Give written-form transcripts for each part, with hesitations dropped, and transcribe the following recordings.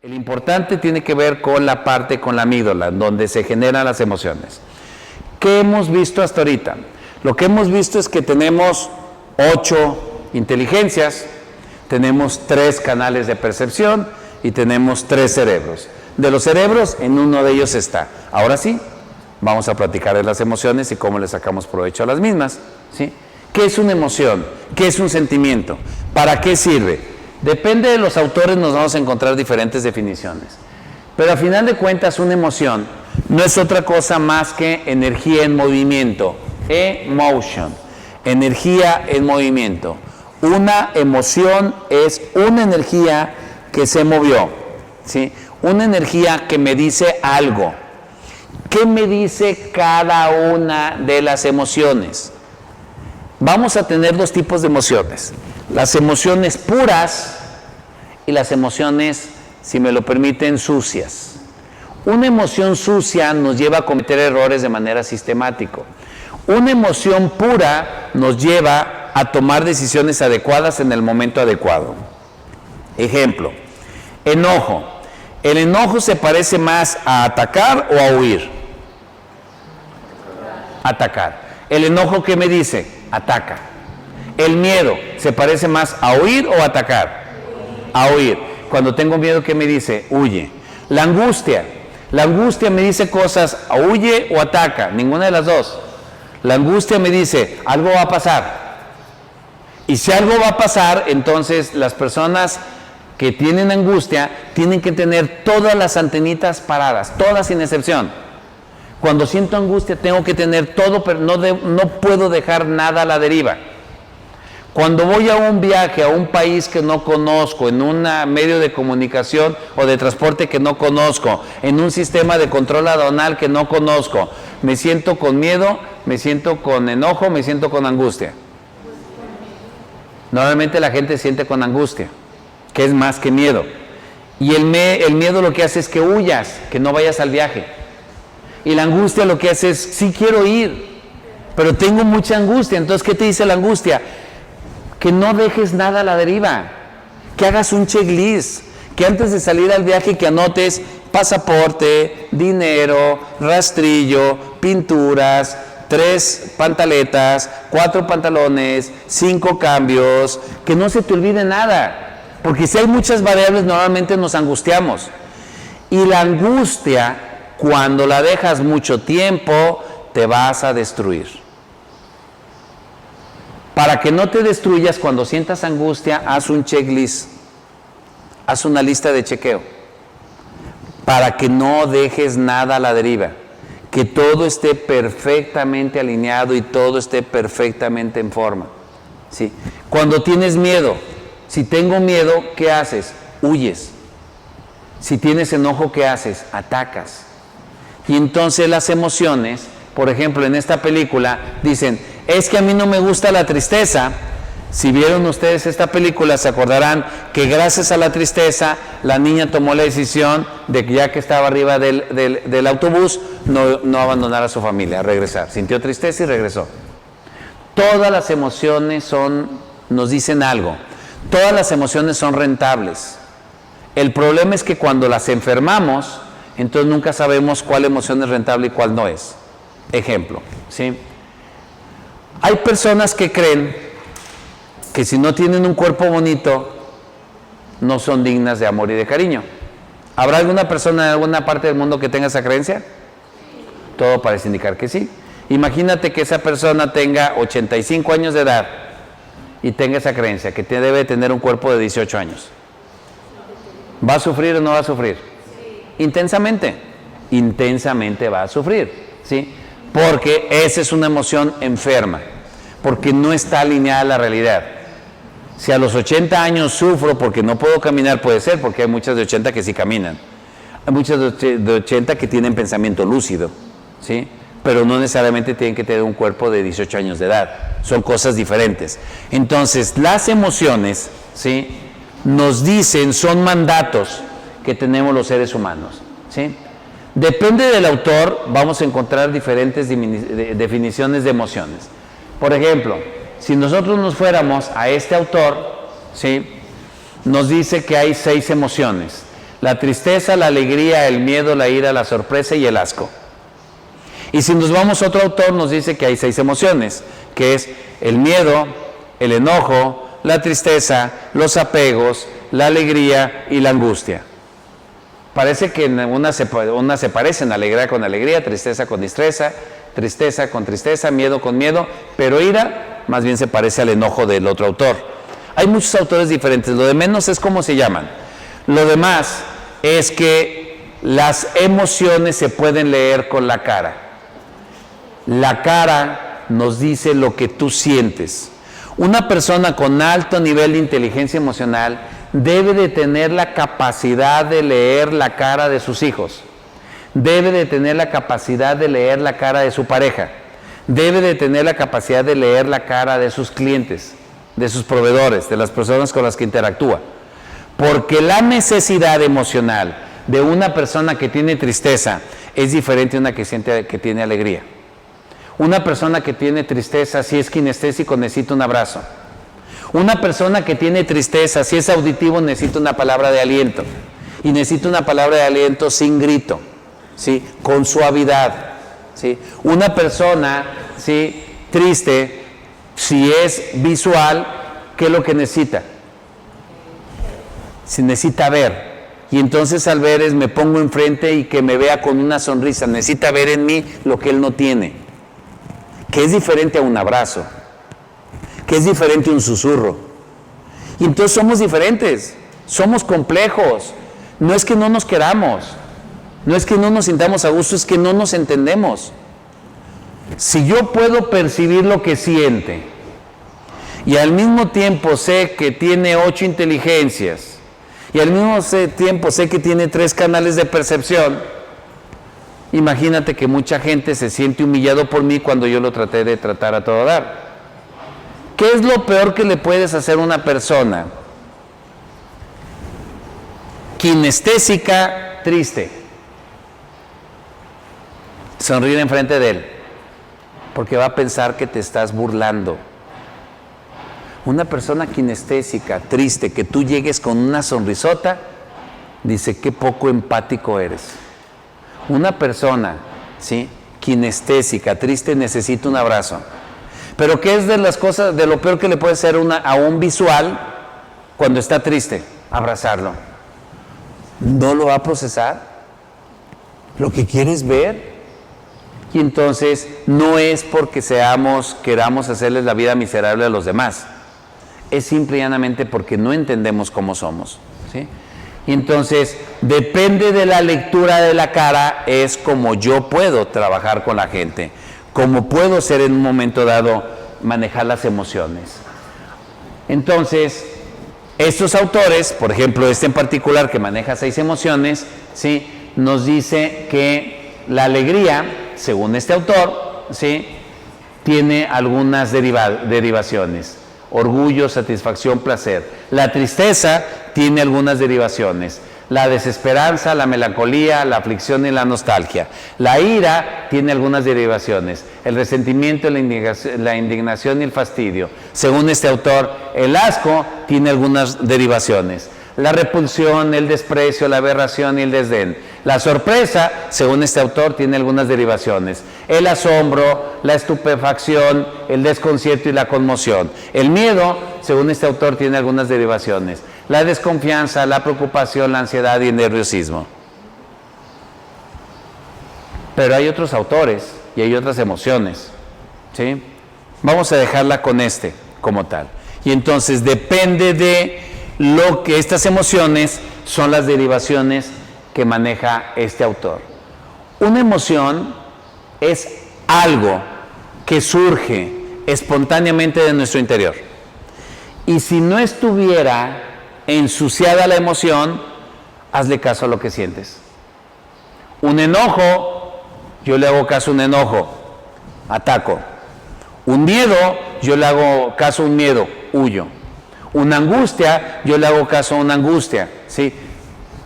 El importante tiene que ver con la parte, con la amígdala, donde se generan las emociones. ¿Qué hemos visto hasta ahorita? Lo que hemos visto es que tenemos 8 inteligencias, tenemos 3 canales de percepción y tenemos 3 cerebros. De los cerebros, en uno de ellos está. Ahora sí, vamos a platicar de las emociones y cómo le sacamos provecho a las mismas, ¿sí? ¿Qué es una emoción? ¿Qué es un sentimiento? ¿Para qué sirve? Depende de los autores, nos vamos a encontrar diferentes definiciones. Pero a final de cuentas, una emoción no es otra cosa más que energía en movimiento. Emotion. Energía en movimiento. Una emoción es una energía que se movió, ¿sí? Una energía que me dice algo. ¿Qué me dice cada una de las emociones? Vamos a tener 2 tipos de emociones. Las emociones puras y las emociones, si me lo permiten, sucias. Una emoción sucia nos lleva a cometer errores de manera sistemática. Una emoción pura nos lleva a tomar decisiones adecuadas en el momento adecuado. Ejemplo, enojo. ¿El enojo se parece más a atacar o a huir? Atacar. ¿El enojo qué me dice? Ataca. ¿El miedo se parece más a huir o a atacar? A huir. Cuando tengo miedo, ¿qué me dice? Huye. La angustia. La angustia me dice cosas, huye o ataca, ninguna de las dos. La angustia me dice, algo va a pasar. Y si algo va a pasar, entonces las personas que tienen angustia tienen que tener todas las antenitas paradas, todas sin excepción. Cuando siento angustia tengo que tener todo, pero no puedo dejar nada a la deriva. Cuando voy a un viaje a un país que no conozco, en un medio de comunicación o de transporte que no conozco, en un sistema de control aduanal que no conozco, me siento con miedo, me siento con enojo, me siento con angustia. Normalmente la gente siente con angustia, que es más que miedo. Y el miedo lo que hace es que huyas, que no vayas al viaje. Y la angustia lo que hace es, sí quiero ir, pero tengo mucha angustia. Entonces, ¿qué te dice la angustia? Que no dejes nada a la deriva, que hagas un checklist, que antes de salir al viaje que anotes pasaporte, dinero, rastrillo, pinturas, 3 pantaletas, 4 pantalones, 5 cambios, que no se te olvide nada, porque si hay muchas variables normalmente nos angustiamos. Y la angustia, cuando la dejas mucho tiempo, te vas a destruir. Para que no te destruyas, cuando sientas angustia, haz un checklist, haz una lista de chequeo, para que no dejes nada a la deriva, que todo esté perfectamente alineado y todo esté perfectamente en forma, ¿sí? Cuando tienes miedo, si tengo miedo, ¿qué haces? Huyes. Si tienes enojo, ¿qué haces? Atacas. Y entonces las emociones, por ejemplo, en esta película, dicen, es que a mí no me gusta la tristeza. Si vieron ustedes esta película, se acordarán que gracias a la tristeza, la niña tomó la decisión de que ya que estaba arriba del autobús, no abandonar a su familia, regresar. Sintió tristeza y regresó. Todas las emociones nos dicen algo. Todas las emociones son rentables. El problema es que cuando las enfermamos, entonces nunca sabemos cuál emoción es rentable y cuál no es. Ejemplo, ¿sí? Hay personas que creen que si no tienen un cuerpo bonito, no son dignas de amor y de cariño. ¿Habrá alguna persona en alguna parte del mundo que tenga esa creencia? Todo parece indicar que sí. Imagínate que esa persona tenga 85 años de edad y tenga esa creencia, que debe tener un cuerpo de 18 años. ¿Va a sufrir o no va a sufrir? Sí. Intensamente. Intensamente va a sufrir, ¿sí? Porque esa es una emoción enferma, porque no está alineada a la realidad. Si a los 80 años sufro porque no puedo caminar, puede ser, porque hay muchas de 80 que sí caminan. Hay muchas de 80 que tienen pensamiento lúcido, ¿sí? Pero no necesariamente tienen que tener un cuerpo de 18 años de edad. Son cosas diferentes. Entonces, las emociones, ¿sí?, nos dicen, son mandatos que tenemos los seres humanos, ¿sí? Depende del autor, vamos a encontrar diferentes definiciones de emociones. Por ejemplo, si nosotros nos fuéramos a este autor, ¿sí?, nos dice que hay 6 emociones. la tristeza, la alegría, el miedo, la ira, la sorpresa y el asco. Y si nos vamos a otro autor, nos dice que hay 6 emociones, que es el miedo, el enojo, la tristeza, los apegos, la alegría y la angustia. Parece que unas se parecen, alegría con alegría, tristeza con tristeza, tristeza con tristeza, miedo con miedo, pero ira más bien se parece al enojo del otro autor. Hay muchos autores diferentes, lo de menos es cómo se llaman. Lo demás es que las emociones se pueden leer con la cara. La cara nos dice lo que tú sientes. Una persona con alto nivel de inteligencia emocional debe de tener la capacidad de leer la cara de sus hijos, debe de tener la capacidad de leer la cara de su pareja, debe de tener la capacidad de leer la cara de sus clientes, de sus proveedores, de las personas con las que interactúa. Porque la necesidad emocional de una persona que tiene tristeza es diferente a una que tiene alegría. Una persona que tiene tristeza, si es kinestésico, necesita un abrazo. Una persona que tiene tristeza, si es auditivo, necesita una palabra de aliento. Y necesita una palabra de aliento sin grito, ¿sí? Con suavidad, ¿sí? Una persona, ¿sí?, triste, si es visual, ¿qué es lo que necesita? Si necesita ver. Y entonces al ver me pongo enfrente y que me vea con una sonrisa. Necesita ver en mí lo que él no tiene. Que es diferente a un abrazo, que es diferente a un susurro. Y entonces somos diferentes, somos complejos. No es que no nos queramos, no es que no nos sintamos a gusto, es que no nos entendemos. Si yo puedo percibir lo que siente y al mismo tiempo sé que tiene 8 inteligencias y al mismo tiempo sé que tiene 3 canales de percepción, imagínate que mucha gente se siente humillado por mí cuando yo lo traté de tratar a todo dar. ¿Qué es lo peor que le puedes hacer a una persona kinestésica, triste? Sonreír enfrente de él, porque va a pensar que te estás burlando. Una persona kinestésica, triste, que tú llegues con una sonrisota, dice, qué poco empático eres. Una persona, ¿sí?, kinestésica, triste, necesita un abrazo. Pero ¿qué es de las cosas, de lo peor que le puede hacer a un visual cuando está triste? Abrazarlo. ¿No lo va a procesar? Lo que quiere es ver. Y entonces no es porque queramos hacerles la vida miserable a los demás. Es simple y llanamente porque no entendemos cómo somos, ¿sí? Y entonces, depende de la lectura de la cara, es como yo puedo trabajar con la gente, como puedo ser en un momento dado, manejar las emociones. Entonces, estos autores, por ejemplo, este en particular que maneja 6 emociones, ¿sí?, nos dice que la alegría, según este autor, ¿sí?, tiene algunas derivaciones. Orgullo, satisfacción, placer. La tristeza tiene algunas derivaciones. La desesperanza, la melancolía, la aflicción y la nostalgia. La ira tiene algunas derivaciones. El resentimiento, la indignación y el fastidio. Según este autor, el asco tiene algunas derivaciones. La repulsión, el desprecio, la aberración y el desdén. La sorpresa, según este autor, tiene algunas derivaciones. El asombro, la estupefacción, el desconcierto y la conmoción. El miedo, según este autor, tiene algunas derivaciones. La desconfianza, la preocupación, la ansiedad y el nerviosismo. Pero hay otros autores y hay otras emociones, ¿sí? Vamos a dejarla con este como tal. Y entonces depende de lo que estas emociones son las derivaciones que maneja este autor. Una emoción es algo que surge espontáneamente de nuestro interior. Y si no estuviera ensuciada la emoción, hazle caso a lo que sientes. Un enojo, yo le hago caso a un enojo, ataco. Un miedo, yo le hago caso a un miedo, huyo. Una angustia, yo le hago caso a una angustia, ¿sí?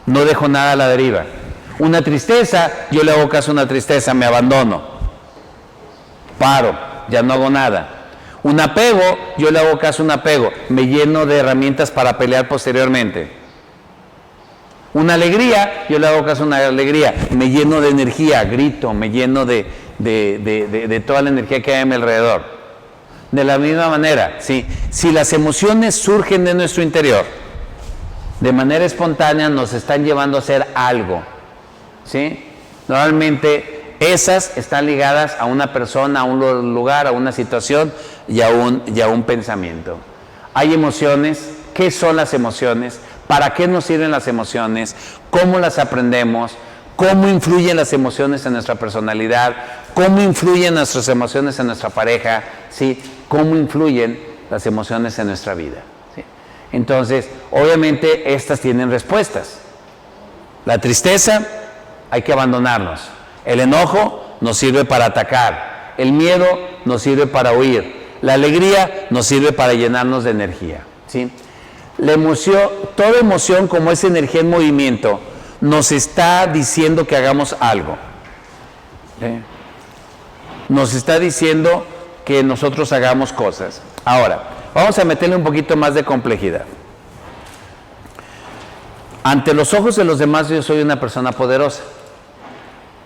No dejo nada a la deriva. Una tristeza, yo le hago caso a una tristeza, me abandono. Paro, ya no hago nada. Un apego, yo le hago caso a un apego, me lleno de herramientas para pelear posteriormente. Una alegría, yo le hago caso a una alegría, me lleno de energía, grito, me lleno de toda la energía que hay a mi alrededor. De la misma manera, ¿sí? Si las emociones surgen de nuestro interior, de manera espontánea nos están llevando a hacer algo, ¿sí? Normalmente esas están ligadas a una persona, a un lugar, a una situación y a un pensamiento. Hay emociones. ¿Qué son las emociones? ¿Para qué nos sirven las emociones? ¿Cómo las aprendemos? ¿Cómo influyen las emociones en nuestra personalidad? ¿Cómo influyen nuestras emociones en nuestra pareja? ¿Sí? ¿Cómo influyen las emociones en nuestra vida? ¿Sí? Entonces, obviamente, estas tienen respuestas. La tristeza, hay que abandonarnos. El enojo nos sirve para atacar. El miedo nos sirve para huir. La alegría nos sirve para llenarnos de energía. ¿Sí? La emoción, toda emoción como es energía en movimiento, nos está diciendo que hagamos algo. ¿Sí? Nos está diciendo que nosotros hagamos cosas. Ahora, vamos a meterle un poquito más de complejidad. Ante los ojos de los demás yo soy una persona poderosa.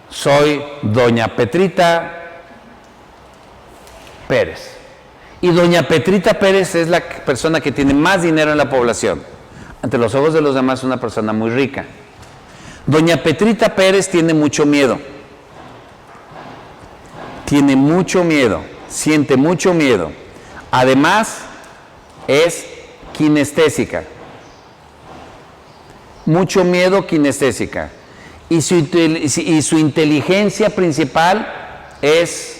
Soy doña Petrita Pérez. Y doña Petrita Pérez es la persona que tiene más dinero en la población. Ante los ojos de los demás es una persona muy rica. Doña Petrita Pérez tiene mucho miedo. Tiene mucho miedo, siente mucho miedo. Además, es kinestésica. Mucho miedo, kinestésica. Y su inteligencia principal es...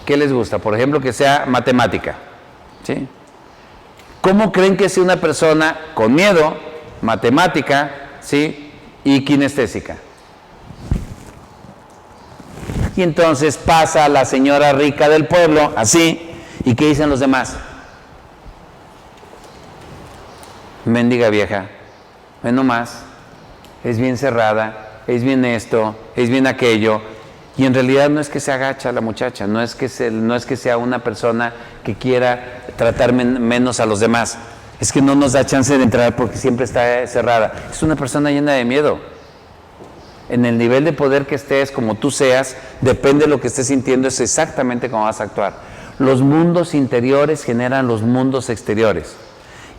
¿Qué les gusta? Por ejemplo, que sea matemática. ¿Sí? ¿Cómo creen que es una persona con miedo, matemática, ¿sí? Y kinestésica? Y entonces pasa la señora rica del pueblo, así, ¿y qué dicen los demás? Mendiga vieja, ve nomás, es bien cerrada, es bien esto, es bien aquello. Y en realidad no es que se agacha la muchacha, no es que sea una persona que quiera tratar menos a los demás, es que no nos da chance de entrar porque siempre está cerrada. Es una persona llena de miedo. En el nivel de poder que estés, como tú seas, depende de lo que estés sintiendo, es exactamente cómo vas a actuar. Los mundos interiores generan los mundos exteriores.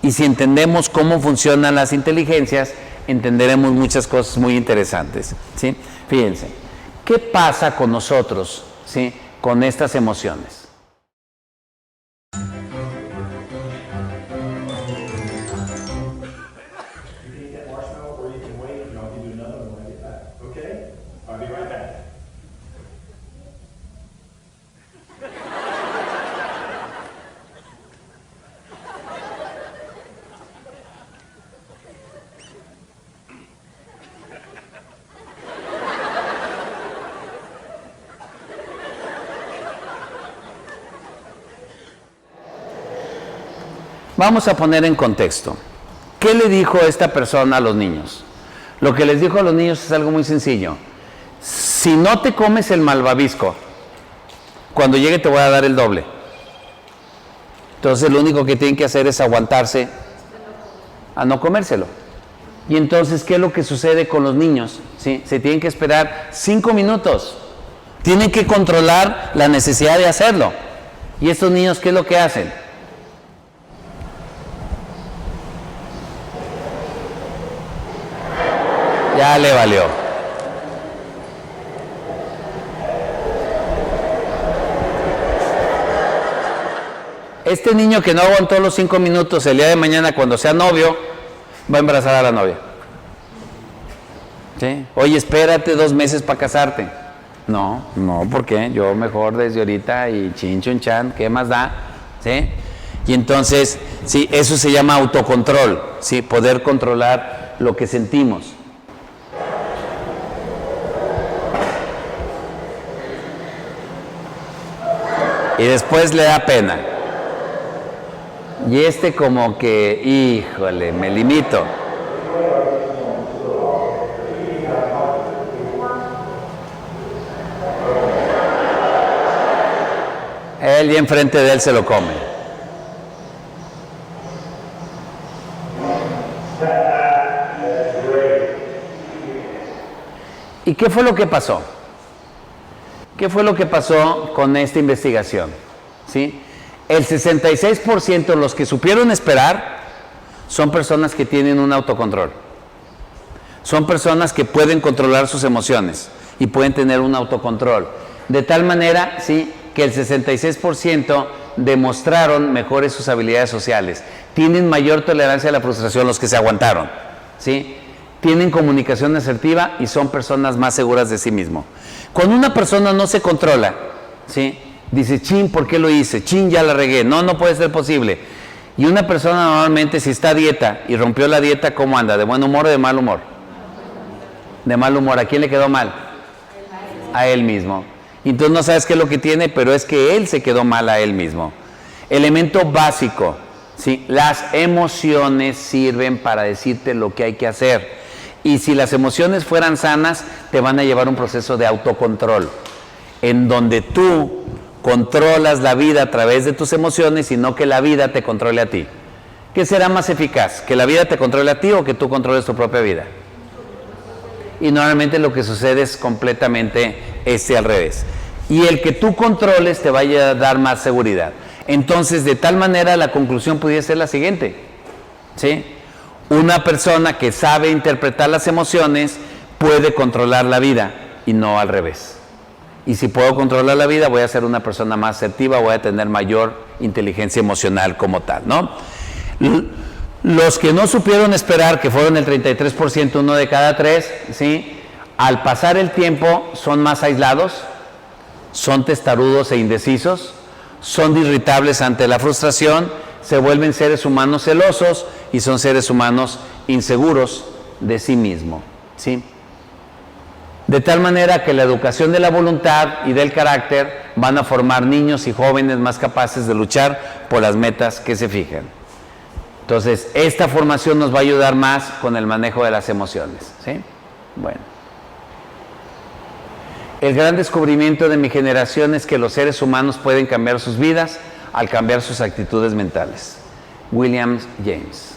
Y si entendemos cómo funcionan las inteligencias, entenderemos muchas cosas muy interesantes. ¿Sí? Fíjense. ¿Qué pasa con nosotros, ¿sí? Con estas emociones? Vamos a poner en contexto. ¿Qué le dijo esta persona a los niños? Lo que les dijo a los niños es algo muy sencillo. Si no te comes el malvavisco, cuando llegue te voy a dar el doble. Entonces lo único que tienen que hacer es aguantarse a no comérselo. Y entonces, ¿qué es lo que sucede con los niños? ¿Sí? Se tienen que esperar 5 minutos. Tienen que controlar la necesidad de hacerlo. ¿Y estos niños qué es lo que hacen? Ya le valió. Este niño que no aguantó los 5 minutos, el día de mañana cuando sea novio, va a embarazar a la novia. ¿Sí? Oye, espérate 2 meses para casarte. No, ¿por qué? Yo mejor desde ahorita y chin chun chan, ¿qué más da? ¿Sí? Y entonces, sí, eso se llama autocontrol, ¿sí? Poder controlar lo que sentimos. Y después le da pena. Y este como que, híjole, me limito. Él y enfrente de él se lo come. ¿Y qué fue lo que pasó? ¿Qué fue lo que pasó con esta investigación? ¿Sí? El 66% de los que supieron esperar son personas que tienen un autocontrol. Son personas que pueden controlar sus emociones y pueden tener un autocontrol. De tal manera, ¿sí?, que el 66% demostraron mejores sus habilidades sociales. Tienen mayor tolerancia a la frustración los que se aguantaron, ¿sí? Tienen comunicación asertiva y son personas más seguras de sí mismo. Cuando una persona no se controla, ¿sí?, dice, chin, ¿por qué lo hice? Chin, ya la regué. No, no puede ser posible. Y una persona normalmente, si está a dieta y rompió la dieta, ¿cómo anda? ¿De buen humor o de mal humor? De mal humor. ¿A quién le quedó mal? A él mismo. Entonces no sabes qué es lo que tiene, pero es que él se quedó mal a él mismo. Elemento básico, ¿sí? Las emociones sirven para decirte lo que hay que hacer. Y si las emociones fueran sanas, te van a llevar un proceso de autocontrol, en donde tú controlas la vida a través de tus emociones y no que la vida te controle a ti. ¿Qué será más eficaz? ¿Que la vida te controle a ti o que tú controles tu propia vida? Y normalmente lo que sucede es completamente al revés. Y el que tú controles te vaya a dar más seguridad. Entonces, de tal manera, la conclusión pudiera ser la siguiente, ¿sí? Una persona que sabe interpretar las emociones puede controlar la vida y no al revés. Y si puedo controlar la vida, voy a ser una persona más asertiva, voy a tener mayor inteligencia emocional como tal, ¿no? Los que no supieron esperar, que fueron el 33%, uno de cada tres, ¿sí?, al pasar el tiempo son más aislados, son testarudos e indecisos, son irritables ante la frustración, se vuelven seres humanos celosos y son seres humanos inseguros de sí mismo, ¿sí? De tal manera que la educación de la voluntad y del carácter van a formar niños y jóvenes más capaces de luchar por las metas que se fijan. Entonces, esta formación nos va a ayudar más con el manejo de las emociones, ¿sí? Bueno. El gran descubrimiento de mi generación es que los seres humanos pueden cambiar sus vidas al cambiar sus actitudes mentales. William James.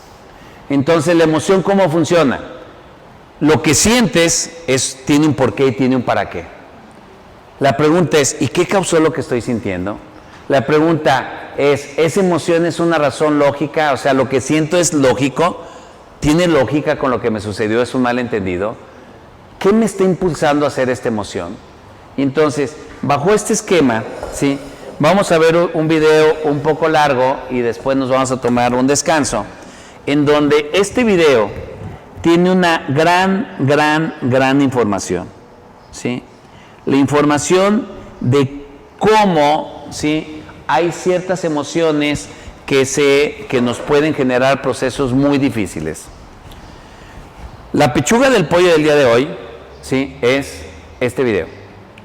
Entonces, la emoción, ¿cómo funciona? Lo que sientes tiene un porqué y tiene un para qué. La pregunta es, ¿y qué causó lo que estoy sintiendo? La pregunta es, ¿esa emoción es una razón lógica? O sea, ¿lo que siento es lógico? ¿Tiene lógica con lo que me sucedió? ¿Es un malentendido? ¿Qué me está impulsando a hacer esta emoción? Y entonces, bajo este esquema, ¿sí?, vamos a ver un video un poco largo y después nos vamos a tomar un descanso, en donde este video tiene una gran información, ¿sí? La información de cómo, ¿sí?, hay ciertas emociones que nos pueden generar procesos muy difíciles. La pechuga del pollo del día de hoy, ¿sí?, es este video.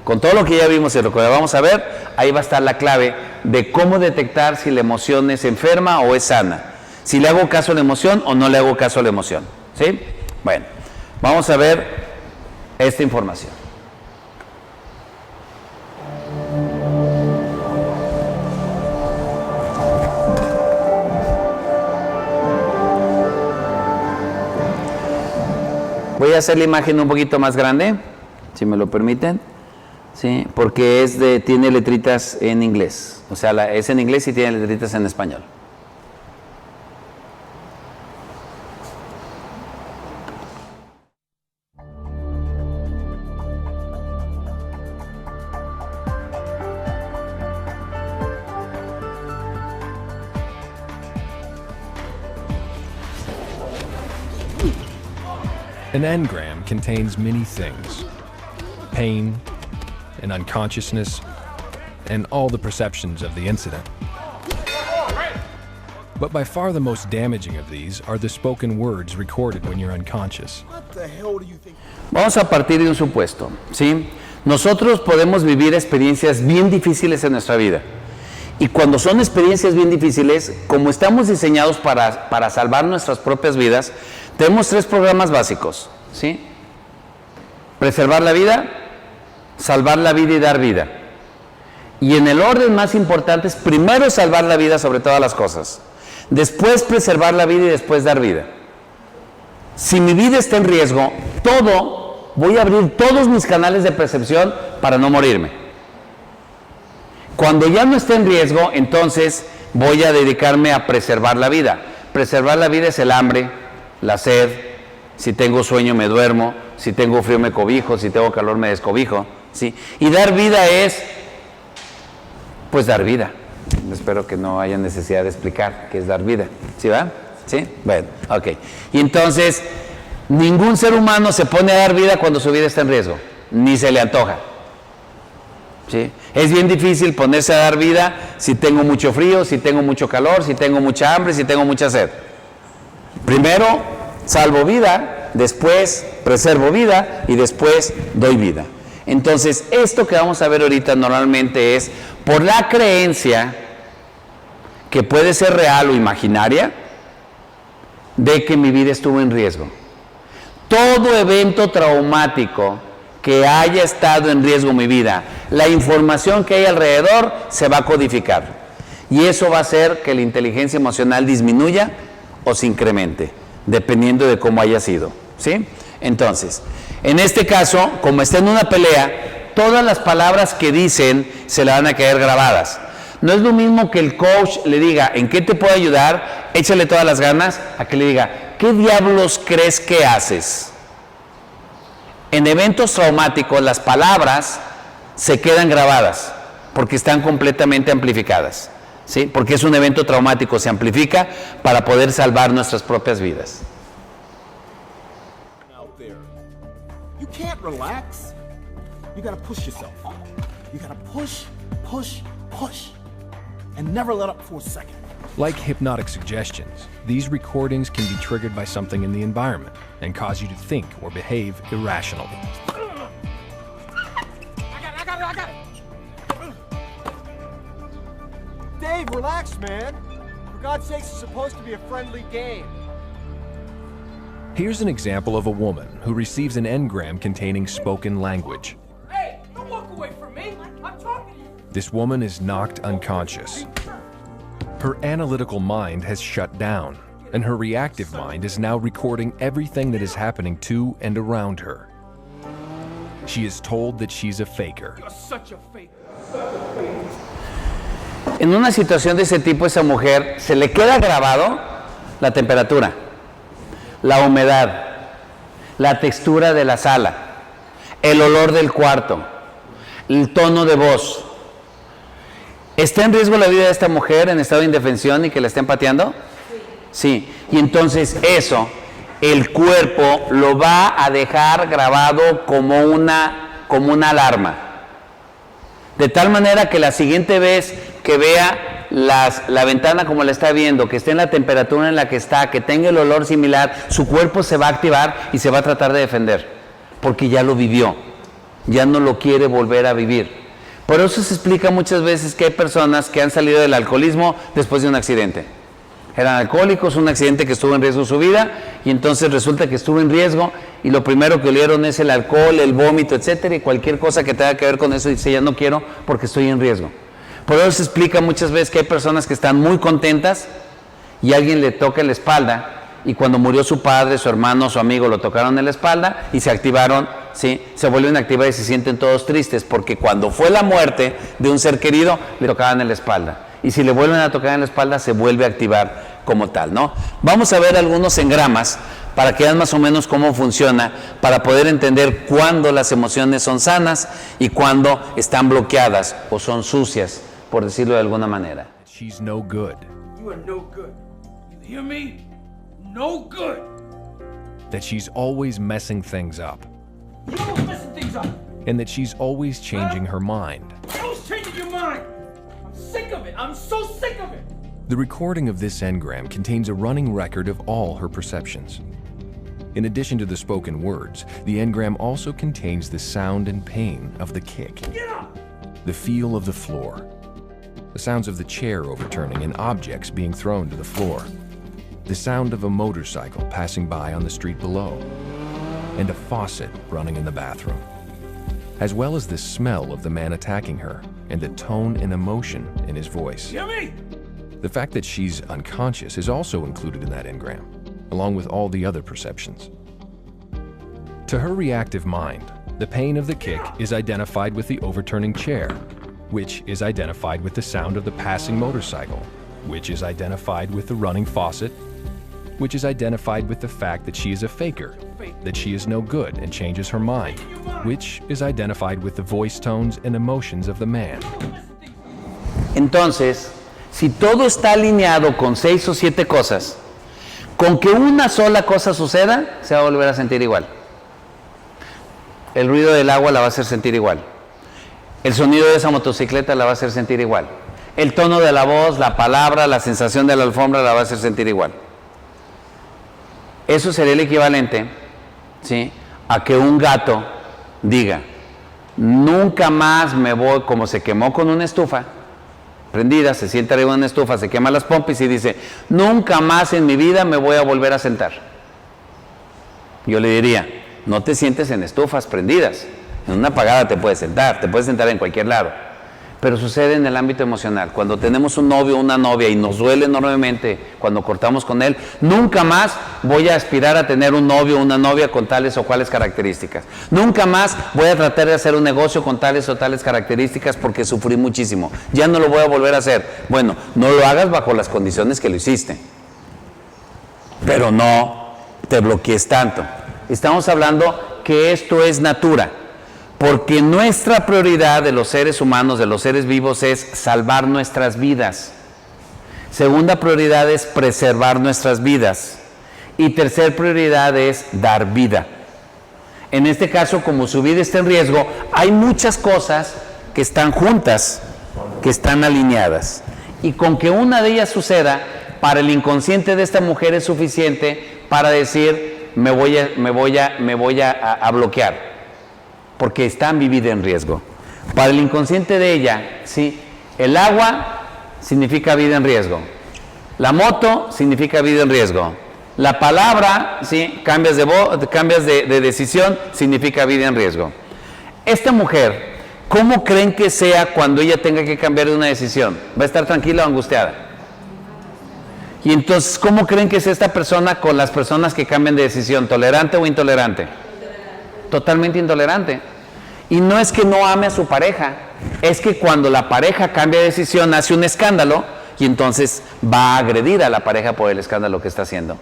Con todo lo que ya vimos y lo que vamos a ver, ahí va a estar la clave de cómo detectar si la emoción es enferma o es sana. Si le hago caso a la emoción o no le hago caso a la emoción, ¿sí? Bueno, vamos a ver esta información. Voy a hacer la imagen un poquito más grande, si me lo permiten, ¿sí?, porque tiene letritas en inglés. O sea, es en inglés y tiene letritas en español. An engram contains many things: pain, and unconsciousness, and all the perceptions of the incident. But by far the most damaging of these are the spoken words recorded when you're unconscious. Vamos a partir de un supuesto, ¿sí? Nosotros podemos vivir experiencias bien difíciles en nuestra vida. Y cuando son experiencias bien difíciles, como estamos diseñados para salvar nuestras propias vidas, tenemos tres programas básicos, ¿sí? Preservar la vida, salvar la vida y dar vida. Y en el orden más importante es primero salvar la vida sobre todas las cosas, después preservar la vida y después dar vida. Si mi vida está en riesgo, todo voy a abrir todos mis canales de percepción para no morirme. Cuando ya no esté en riesgo, entonces voy a dedicarme a preservar la vida. Preservar la vida es el hambre, la sed, si tengo sueño me duermo, si tengo frío me cobijo, si tengo calor me descobijo, ¿sí? Y dar vida es, pues dar vida. Espero que no haya necesidad de explicar qué es dar vida, ¿sí va? ¿Sí? Bueno, ok. Y entonces, ningún ser humano se pone a dar vida cuando su vida está en riesgo, ni se le antoja. ¿Sí? Es bien difícil ponerse a dar vida si tengo mucho frío, si tengo mucho calor, si tengo mucha hambre, si tengo mucha sed. Primero salvo vida, después preservo vida y después doy vida. Entonces, esto que vamos a ver ahorita normalmente es por la creencia, que puede ser real o imaginaria, de que mi vida estuvo en riesgo. Todo evento traumático que haya estado en riesgo mi vida, la información que hay alrededor se va a codificar. Y eso va a hacer que la inteligencia emocional disminuya o se incremente, dependiendo de cómo haya sido, ¿sí? Entonces, en este caso, como está en una pelea, todas las palabras que dicen se le van a quedar grabadas. No es lo mismo que el coach le diga, ¿en qué te puedo ayudar? Échale todas las ganas, a que le diga, ¿qué diablos crees que haces? En eventos traumáticos, las palabras se quedan grabadas, porque están completamente amplificadas, ¿sí? Porque es un evento traumático, se amplifica para poder salvar nuestras propias vidas. You can't relax. You gotta push yourself. You gotta push, push, push. And never let up for a second. Like hypnotic suggestions, these recordings can be triggered by something in the environment and cause you to think or behave irrationally. I got it. Dave, relax, man. For God's sakes, it's supposed to be a friendly game. Here's an example of a woman who receives an engram containing spoken language. Hey, don't walk away from me. I'm talking to you. This woman is knocked unconscious. Her analytical mind has shut down, and her reactive mind is now recording everything that is happening to and around her. She is told that she's a faker. You're such a fake. En una situación de ese tipo, esa mujer se le queda grabado la temperatura, la humedad, la textura de la sala, el olor del cuarto, el tono de voz. ¿Está en riesgo la vida de esta mujer en estado de indefensión y que la estén pateando? Sí. Y entonces eso, el cuerpo lo va a dejar grabado como una alarma. De tal manera que la siguiente vez que vea la ventana como la está viendo, que esté en la temperatura en la que está, que tenga el olor similar, su cuerpo se va a activar y se va a tratar de defender, porque ya lo vivió, ya no lo quiere volver a vivir. Por eso se explica muchas veces que hay personas que han salido del alcoholismo después de un accidente. Eran alcohólicos, un accidente que estuvo en riesgo su vida, y entonces resulta que estuvo en riesgo, y lo primero que olieron es el alcohol, el vómito, etcétera, y cualquier cosa que tenga que ver con eso, dice, ya no quiero porque estoy en riesgo. Por eso se explica muchas veces que hay personas que están muy contentas y alguien le toca en la espalda, y cuando murió su padre, su hermano, su amigo lo tocaron en la espalda y se activaron, ¿sí? Se vuelven a activar y se sienten todos tristes, porque cuando fue la muerte de un ser querido, le tocaban en la espalda. Y si le vuelven a tocar en la espalda, se vuelve a activar como tal, ¿no? Vamos a ver algunos engramas para que vean más o menos cómo funciona, para poder entender cuándo las emociones son sanas y cuándo están bloqueadas o son sucias, por decirlo de alguna manera. She's no good. You are no good. You hear me? No good. That she's always messing things up. You're always messing things up. And that she's always changing her mind. Who's changing your mind? I'm sick of it. I'm so sick of it. The recording of this engram contains a running record of all her perceptions. In addition to the spoken words, the engram also contains the sound and pain of the kick, Get up. the feel of the floor, the sounds of the chair overturning and objects being thrown to the floor, the sound of a motorcycle passing by on the street below, and a faucet running in the bathroom, as well as the smell of the man attacking her and the tone and emotion in his voice. You hear me? The fact that she's unconscious is also included in that engram, along with all the other perceptions. To her reactive mind, the pain of the kick is identified with the overturning chair, which is identified with the sound of the passing motorcycle, which is identified with the running faucet, which is identified with the fact that she is a faker, that she is no good and changes her mind, which is identified with the voice tones and emotions of the man. Entonces, si todo está alineado con 6 o 7 cosas, con que una sola cosa suceda, se va a volver a sentir igual. El ruido del agua la va a hacer sentir igual. El sonido de esa motocicleta la va a hacer sentir igual. El tono de la voz, la palabra, la sensación de la alfombra la va a hacer sentir igual. Eso sería el equivalente, ¿sí?, a que un gato diga, nunca más me voy, como se quemó con una estufa prendida, se sienta arriba de una estufa, se quema las pompis y dice, nunca más en mi vida me voy a volver a sentar. Yo le diría, no te sientes en estufas prendidas, en una apagada te puedes sentar en cualquier lado. Pero sucede en el ámbito emocional. Cuando tenemos un novio o una novia y nos duele enormemente cuando cortamos con él, nunca más voy a aspirar a tener un novio o una novia con tales o cuales características. Nunca más voy a tratar de hacer un negocio con tales o tales características porque sufrí muchísimo. Ya no lo voy a volver a hacer. Bueno, no lo hagas bajo las condiciones que lo hiciste. Pero no te bloquees tanto. Estamos hablando que esto es natura. Porque nuestra prioridad de los seres humanos, de los seres vivos, es salvar nuestras vidas. Segunda prioridad es preservar nuestras vidas. Y tercer prioridad es dar vida. En este caso, como su vida está en riesgo, hay muchas cosas que están juntas, que están alineadas. Y con que una de ellas suceda, para el inconsciente de esta mujer es suficiente para decir, me voy a bloquear. Porque está mi vida en riesgo. Para el inconsciente de ella, ¿sí?, el agua significa vida en riesgo. La moto significa vida en riesgo. La palabra, ¿sí?, cambias de decisión, significa vida en riesgo. Esta mujer, ¿cómo creen que sea cuando ella tenga que cambiar de una decisión? ¿Va a estar tranquila o angustiada? Y entonces, ¿cómo creen que es esta persona con las personas que cambian de decisión? ¿Tolerante o intolerante? Totalmente intolerante. Y no es que no ame a su pareja, es que cuando la pareja cambia de decisión hace un escándalo y entonces va a agredir a la pareja por el escándalo que está haciendo.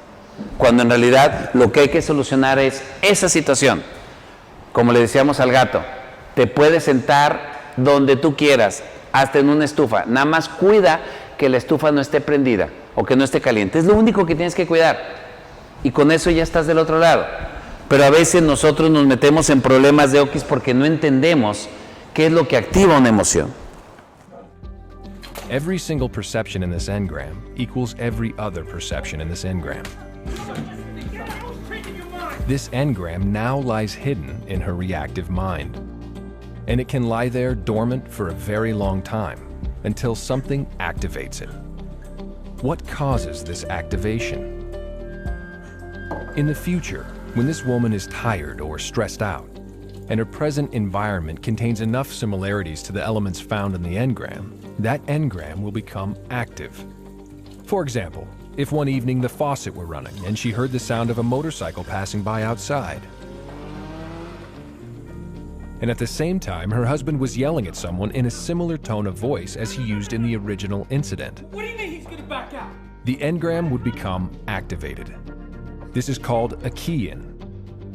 Cuando en realidad lo que hay que solucionar es esa situación. Como le decíamos al gato, te puedes sentar donde tú quieras, hasta en una estufa. Nada más cuida que la estufa no esté prendida o que no esté caliente. Es lo único que tienes que cuidar. Y con eso ya estás del otro lado. Pero a veces nosotros nos metemos en problemas de oquis porque no entendemos qué es lo que activa una emoción. Every single perception in this engram equals every other perception in this engram. This engram now lies hidden in her reactive mind. And it can lie there dormant for a very long time until something activates it. What causes this activation? In the future, when this woman is tired or stressed out, and her present environment contains enough similarities to the elements found in the engram, that engram will become active. For example, if one evening the faucet were running and she heard the sound of a motorcycle passing by outside, and at the same time her husband was yelling at someone in a similar tone of voice as he used in the original incident, What do you mean he's gonna back out? the engram would become activated. This is called a key-in.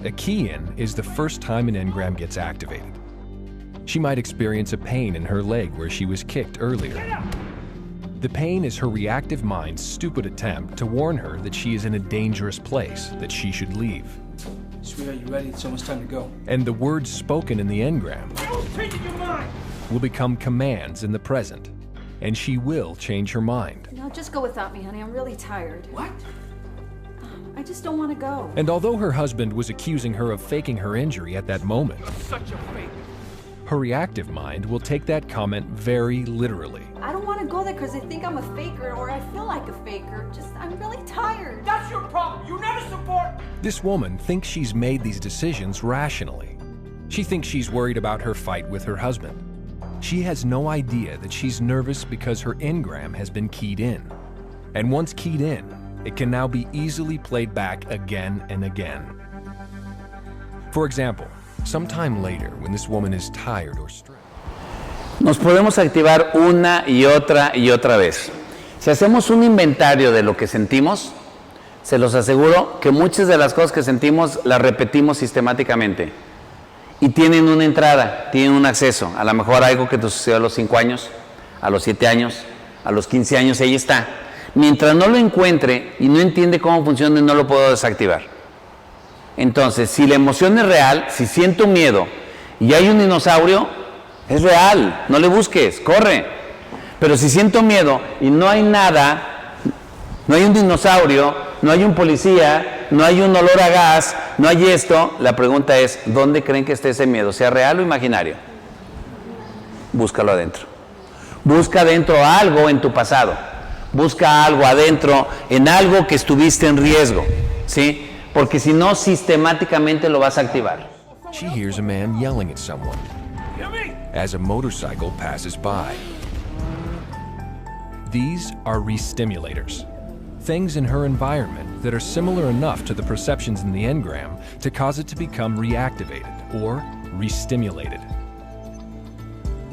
A key-in is the first time an engram gets activated. She might experience a pain in her leg where she was kicked earlier. The pain is her reactive mind's stupid attempt to warn her that she is in a dangerous place, that she should leave. Sweetheart, you ready? It's almost time to go. And the words spoken in the engram Who's changing your mind? will become commands in the present, and she will change her mind. No, just go without me, honey. I'm really tired. What? I just don't want to go. And although her husband was accusing her of faking her injury at that moment, Such a fake. her reactive mind will take that comment very literally. I don't want to go there because they think I'm a faker or I feel like a faker. I'm really tired. That's your problem. You never support. This woman thinks she's made these decisions rationally. She thinks she's worried about her fight with her husband. She has no idea that she's nervous because her engram has been keyed in. And once keyed in, it can now be easily played back again and again. For example, sometime later, when this woman is tired or stressed, Nos podemos activar una y otra vez. Si hacemos un inventario de lo que sentimos, se los aseguro que muchas de las cosas que sentimos las repetimos sistemáticamente. Y tienen una entrada, tienen un acceso. A lo mejor algo que te sucedió a los 5 años, a los 7 años, a los 15 años, ahí está. Mientras no lo encuentre y no entiende cómo funciona, no lo puedo desactivar. Entonces, si la emoción es real, si siento miedo y hay un dinosaurio, es real, no le busques, corre. Pero si siento miedo y no hay nada, no hay un dinosaurio, no hay un policía, no hay un olor a gas, no hay esto, la pregunta es, ¿dónde creen que esté ese miedo? ¿Sea real o imaginario? Búscalo adentro. Busca adentro algo en tu pasado. Busca algo adentro, en algo que estuviste en riesgo, ¿sí? Porque si no, sistemáticamente lo vas a activar. she hears a man yelling at someone as a motorcycle passes by. These are re-stimulators, things in her environment that are similar enough to the perceptions in the engram to cause it to become reactivated or re-stimulated.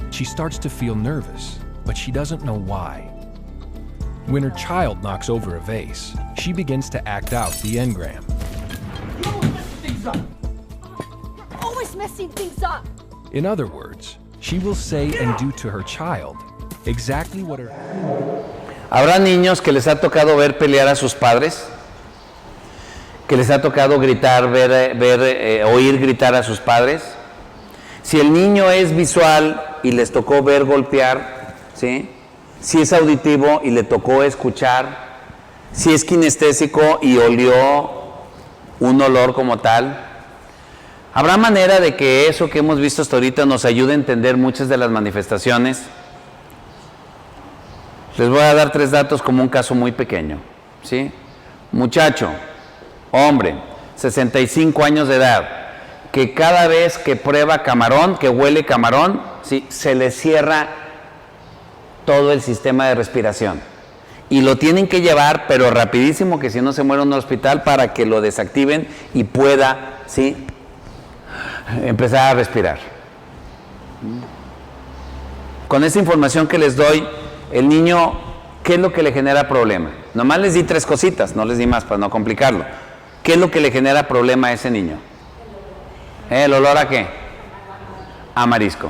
She starts to feel nervous, but she doesn't know why. When her child knocks over a vase, she begins to act out the engram. Always messing things up. In other words, she will say and do to her child exactly what her... ¿Habrá niños que les ha tocado ver pelear a sus padres? ¿Que les ha tocado gritar, oír gritar a sus padres? Si el niño es visual y les tocó ver golpear, ¿sí? Si es auditivo y le tocó escuchar, si es kinestésico y olió un olor como tal, ¿habrá manera de que eso que hemos visto hasta ahorita nos ayude a entender muchas de las manifestaciones? Les voy a dar 3 datos como un caso muy pequeño, ¿sí? Muchacho, hombre, 65 años de edad, que cada vez que prueba camarón, que huele camarón, ¿sí? Se le cierra todo el sistema de respiración. Y lo tienen que llevar, pero rapidísimo, que si no se muere en un hospital, para que lo desactiven y pueda, ¿sí? Empezar a respirar. Con esa información que les doy, el niño, ¿qué es lo que le genera problema? Nomás les di 3 cositas, no les di más para no complicarlo. ¿Qué es lo que le genera problema a ese niño? ¿El olor a qué? A marisco.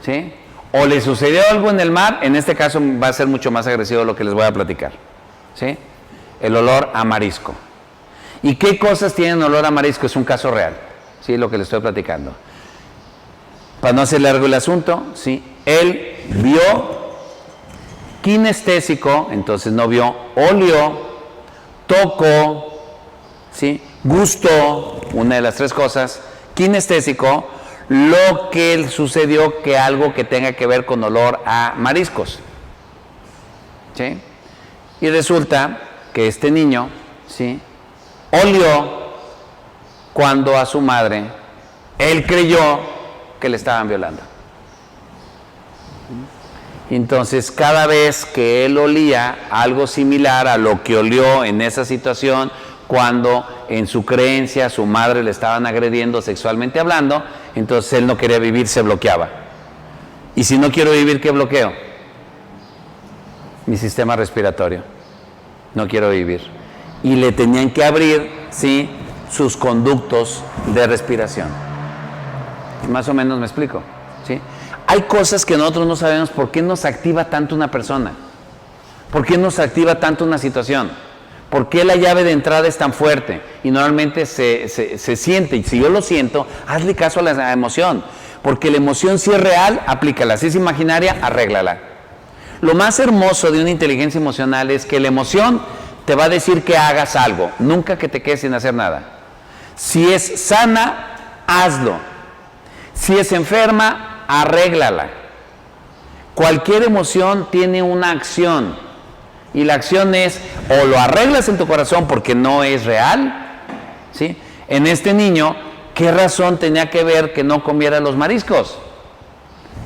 ¿Sí? O le sucedió algo en el mar, en este caso va a ser mucho más agresivo lo que les voy a platicar. ¿Sí? El olor a marisco. ¿Y qué cosas tienen olor a marisco? Es un caso real. ¿Sí? Lo que les estoy platicando. Para no hacer largo el asunto, ¿sí? Él vio kinestésico, entonces no vio, olió, tocó, ¿sí? Gustó, una de las 3 cosas, kinestésico, lo que sucedió que algo que tenga que ver con olor a mariscos, ¿sí? Y resulta que este niño, ¿sí? Olió cuando a su madre, él creyó que le estaban violando. Entonces, cada vez que él olía algo similar a lo que olió en esa situación, cuando en su creencia su madre le estaban agrediendo sexualmente hablando, entonces él no quería vivir, se bloqueaba. Y si no quiero vivir, ¿qué bloqueo? Mi sistema respiratorio. No quiero vivir. Y le tenían que abrir, ¿sí?, sus conductos de respiración. Más o menos me explico, ¿sí? Hay cosas que nosotros no sabemos por qué nos activa tanto una persona, por qué nos activa tanto una situación, por qué la llave de entrada es tan fuerte y normalmente se siente, y si yo lo siento, hazle caso a la emoción, porque la emoción si es real, aplícala, si es imaginaria, arréglala. Lo más hermoso de una inteligencia emocional es que la emoción te va a decir que hagas algo, nunca que te quedes sin hacer nada. Si es sana, hazlo. Si es enferma, arréglala. Cualquier emoción tiene una acción y la acción es o lo arreglas en tu corazón porque no es real, ¿sí? En este niño, ¿qué razón tenía que ver que no comiera los mariscos?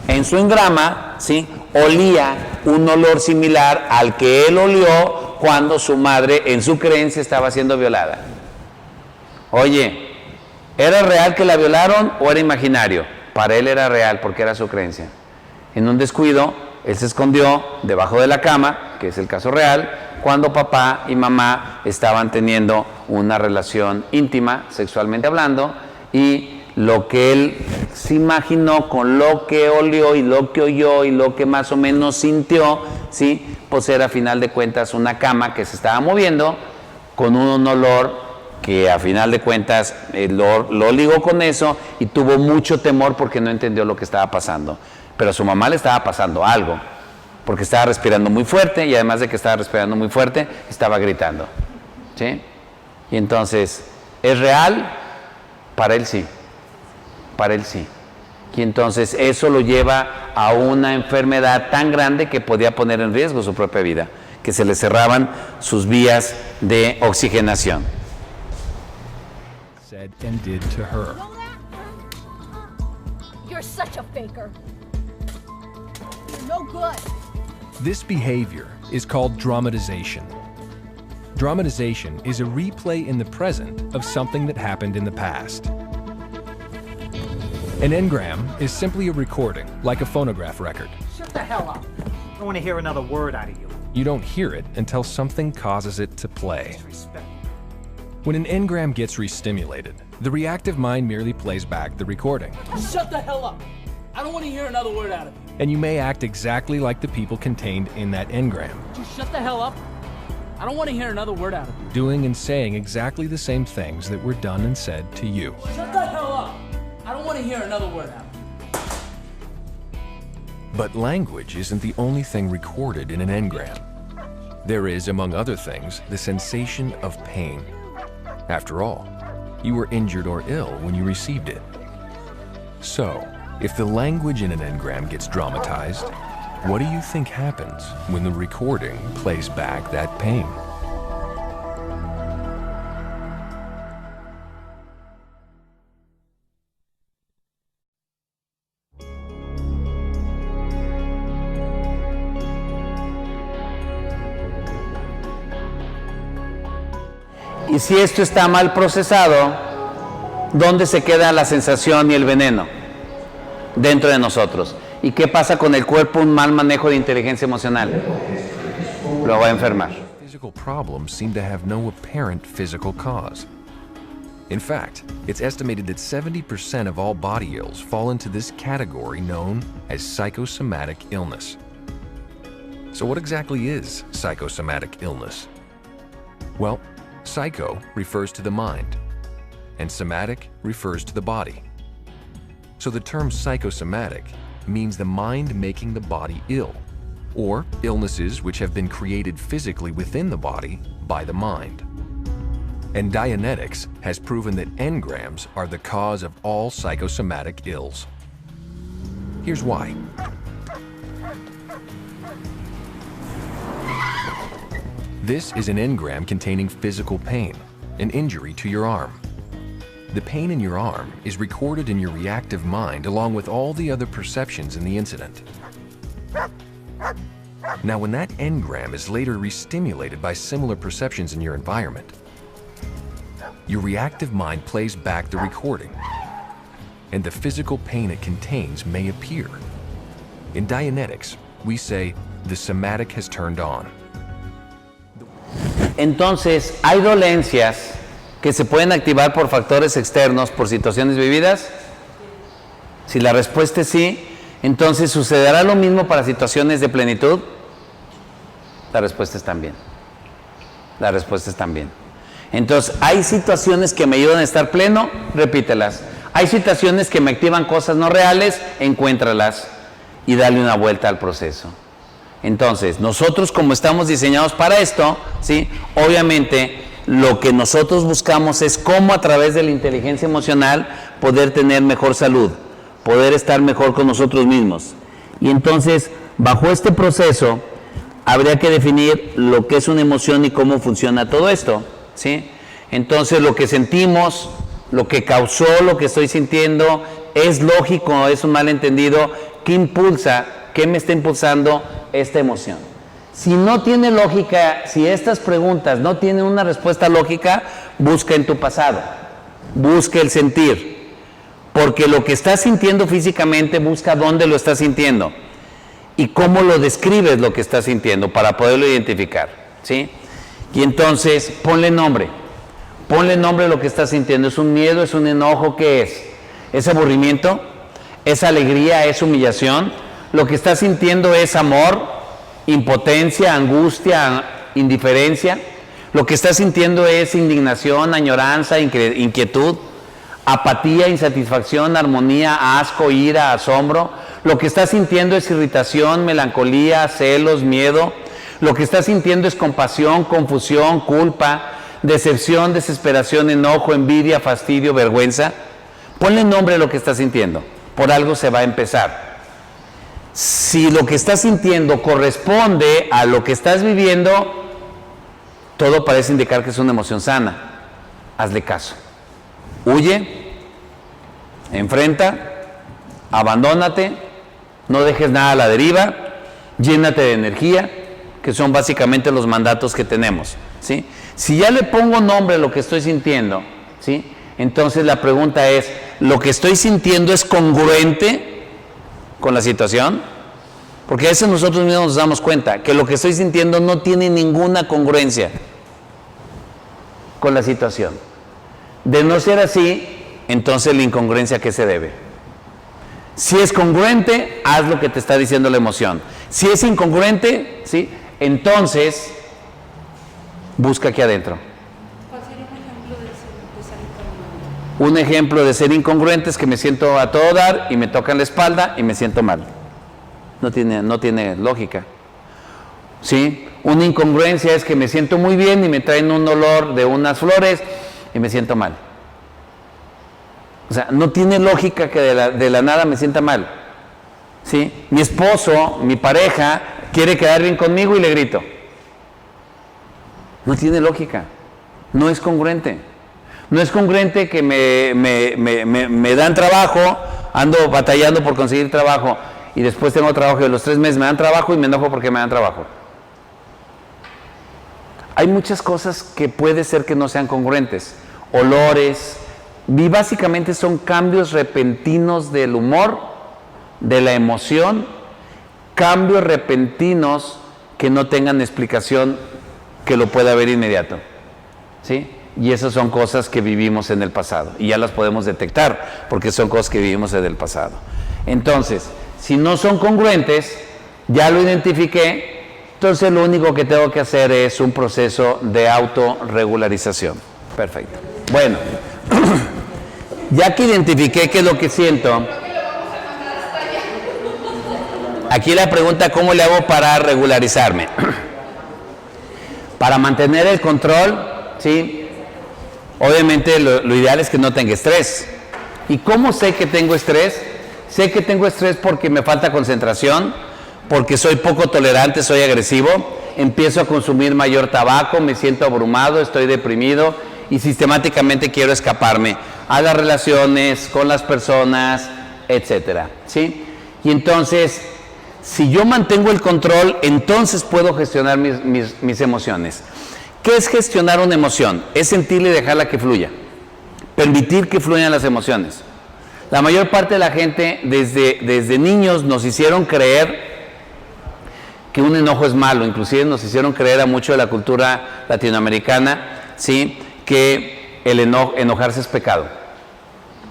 En su engrama, ¿sí?, olía un olor similar al que él olió cuando su madre en su creencia estaba siendo violada. Oye, ¿Era real que la violaron o era imaginario? Para él era real porque era su creencia. En un descuido, él se escondió debajo de la cama, que es el caso real, cuando papá y mamá estaban teniendo una relación íntima, sexualmente hablando, y lo que él se imaginó con lo que olió y lo que oyó y lo que más o menos sintió, ¿sí? Pues era a final de cuentas una cama que se estaba moviendo con un olor que a final de cuentas lo ligó con eso y tuvo mucho temor porque no entendió lo que estaba pasando. Pero a su mamá le estaba pasando algo, porque estaba respirando muy fuerte y además de que estaba respirando muy fuerte, estaba gritando, ¿sí? Y entonces, ¿es real? Para él sí, para él sí. Y entonces eso lo lleva a una enfermedad tan grande que podía poner en riesgo su propia vida, que se le cerraban sus vías de oxigenación. Said and did to her. You're such a faker. You're no good. This behavior is called dramatization. Dramatization is a replay in the present of something that happened in the past. An engram is simply a recording, like a phonograph record. Shut the hell up. I don't want to hear another word out of you. You don't hear it until something causes it to play. Respect. When an engram gets restimulated, the reactive mind merely plays back the recording. Shut the hell up. I don't want to hear another word out of you. And you may act exactly like the people contained in that engram, Just shut the hell up. I don't want to hear another word out of you. doing and saying exactly the same things that were done and said to you. Shut the hell up. I don't want to hear another word out of you. But language isn't the only thing recorded in an engram. There is, among other things, the sensation of pain. After all, you were injured or ill when you received it. So, if the language in an engram gets dramatized, what do you think happens when the recording plays back that pain? Y si esto está mal procesado, ¿dónde se queda la sensación y el veneno? Dentro de nosotros. ¿Y qué pasa con el cuerpo? Un mal manejo de inteligencia emocional. Lo va a enfermar. Physical problems seem to have no apparent physical cause. In fact, it's estimated that 70% of all body ills fall into this category known as psychosomatic illness. So what exactly is psychosomatic illness? Well, psycho refers to the mind, and somatic refers to the body. So the term psychosomatic means the mind making the body ill, or illnesses which have been created physically within the body by the mind. And Dianetics has proven that engrams are the cause of all psychosomatic ills. Here's why. This is an engram containing physical pain, an injury to your arm. The pain in your arm is recorded in your reactive mind along with all the other perceptions in the incident. Now, when that engram is later restimulated by similar perceptions in your environment, your reactive mind plays back the recording, and the physical pain it contains may appear. In Dianetics, we say the somatic has turned on. Entonces, ¿hay dolencias que se pueden activar por factores externos, por situaciones vividas? Si la respuesta es sí, entonces ¿sucederá lo mismo para situaciones de plenitud? La respuesta es también. La respuesta es también. Entonces, hay situaciones que me ayudan a estar pleno, repítelas. Hay situaciones que me activan cosas no reales, encuéntralas y dale una vuelta al proceso. Entonces, nosotros como estamos diseñados para esto, ¿sí? Obviamente, lo que nosotros buscamos es cómo a través de la inteligencia emocional poder tener mejor salud, poder estar mejor con nosotros mismos. Y entonces, bajo este proceso, habría que definir lo que es una emoción y cómo funciona todo esto, ¿sí? Entonces, lo que sentimos, lo que causó lo que estoy sintiendo, ¿es lógico, es un malentendido? ¿Qué impulsa? ¿Qué me está impulsando esta emoción? Si no tiene lógica, si estas preguntas no tienen una respuesta lógica, busca en tu pasado. busca el sentir, porque lo que estás sintiendo físicamente busca dónde lo estás sintiendo y cómo lo describes lo que estás sintiendo para poderlo identificar, ¿sí? Y entonces ponle nombre a lo que estás sintiendo. ¿Es un miedo? ¿Es un enojo? ¿Qué es? ¿Es aburrimiento? ¿Es alegría? ¿Es humillación? Lo que estás sintiendo es amor, impotencia, angustia, indiferencia. Lo que estás sintiendo es indignación, añoranza, inquietud, apatía, insatisfacción, armonía, asco, ira, asombro. Lo que estás sintiendo es irritación, melancolía, celos, miedo. Lo que estás sintiendo es compasión, confusión, culpa, decepción, desesperación, enojo, envidia, fastidio, vergüenza. Ponle nombre a lo que estás sintiendo. Por algo se va a empezar. Si lo que estás sintiendo corresponde a lo que estás viviendo, todo parece indicar que es una emoción sana. Hazle caso. Huye, enfrenta, abandónate, no dejes nada a la deriva, llénate de energía, que son básicamente los mandatos que tenemos, ¿sí? Si ya le pongo nombre a lo que estoy sintiendo, ¿sí? Entonces la pregunta es, ¿lo que estoy sintiendo es congruente con la situación? Porque a veces nosotros mismos nos damos cuenta que lo que estoy sintiendo no tiene ninguna congruencia con la situación. De no ser así, entonces la incongruencia, ¿a qué se debe? Si es congruente, haz lo que te está diciendo la emoción. Si es incongruente, ¿sí? Entonces busca aquí adentro. ¿Cuál sería un ejemplo de ser incongruente? Un ejemplo de ser incongruente es que me siento a todo dar y me tocan la espalda y me siento mal. No tiene lógica. ¿Sí? Una incongruencia es que me siento muy bien y me traen un olor de unas flores y me siento mal. O sea, no tiene lógica que de la nada me sienta mal. ¿Sí? Mi esposo, mi pareja, quiere quedar bien conmigo y le grito. No tiene lógica. No es congruente. No es congruente que me dan trabajo, ando batallando por conseguir trabajo y después tengo trabajo y a los 3 meses me dan trabajo y me enojo porque me dan trabajo. Hay muchas cosas que puede ser que no sean congruentes. Olores, y básicamente son cambios repentinos del humor, de la emoción, cambios repentinos que no tengan explicación que lo pueda ver inmediato, ¿sí? Y esas son cosas que vivimos en el pasado y ya las podemos detectar porque son cosas que vivimos en el pasado. Entonces, si no son congruentes, ya lo identifiqué, entonces lo único que tengo que hacer es un proceso de autorregularización. Perfecto. Bueno, ya que identifiqué qué es lo que siento, aquí la pregunta, ¿cómo le hago para regularizarme? Para mantener el control, ¿sí? Obviamente lo ideal es que no tenga estrés. ¿Y cómo sé que tengo estrés? Sé que tengo estrés porque me falta concentración, porque soy poco tolerante, soy agresivo, empiezo a consumir mayor tabaco, me siento abrumado, estoy deprimido y sistemáticamente quiero escaparme a las relaciones, con las personas, etcétera, ¿sí? Y entonces, si yo mantengo el control, entonces puedo gestionar mis emociones. ¿Qué es gestionar una emoción? Es sentirla y dejarla que fluya. Permitir que fluyan las emociones. La mayor parte de la gente, desde niños, nos hicieron creer que un enojo es malo. Inclusive nos hicieron creer a mucho de la cultura latinoamericana, ¿sí?, que el enojarse es pecado.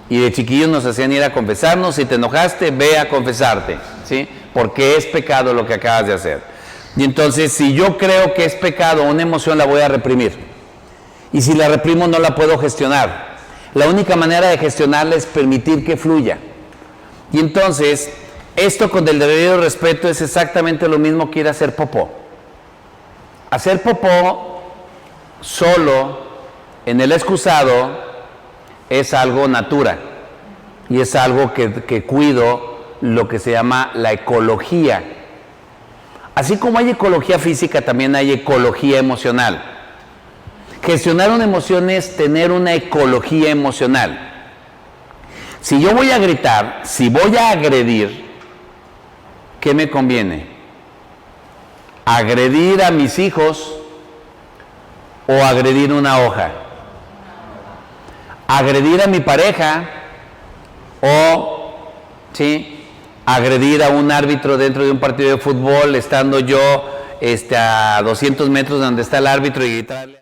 Y de chiquillos nos hacían ir a confesarnos. Si te enojaste, ve a confesarte, ¿sí?, porque es pecado lo que acabas de hacer. Y entonces, si yo creo que es pecado una emoción, la voy a reprimir. Y si la reprimo, no la puedo gestionar. La única manera de gestionarla es permitir que fluya. Y entonces, esto con el debido respeto es exactamente lo mismo que ir a hacer popó. Hacer popó solo en el excusado es algo natura. Y es algo que cuido, lo que se llama la ecología. Así como hay ecología física, también hay ecología emocional. Gestionar una emoción es tener una ecología emocional. Si yo voy a gritar, si voy a agredir, ¿qué me conviene? ¿Agredir a mis hijos o agredir una hoja? agredir a mi pareja o, ¿sí?, agredir a un árbitro dentro de un partido de fútbol, estando yo a 200 metros de donde está el árbitro y gritarle.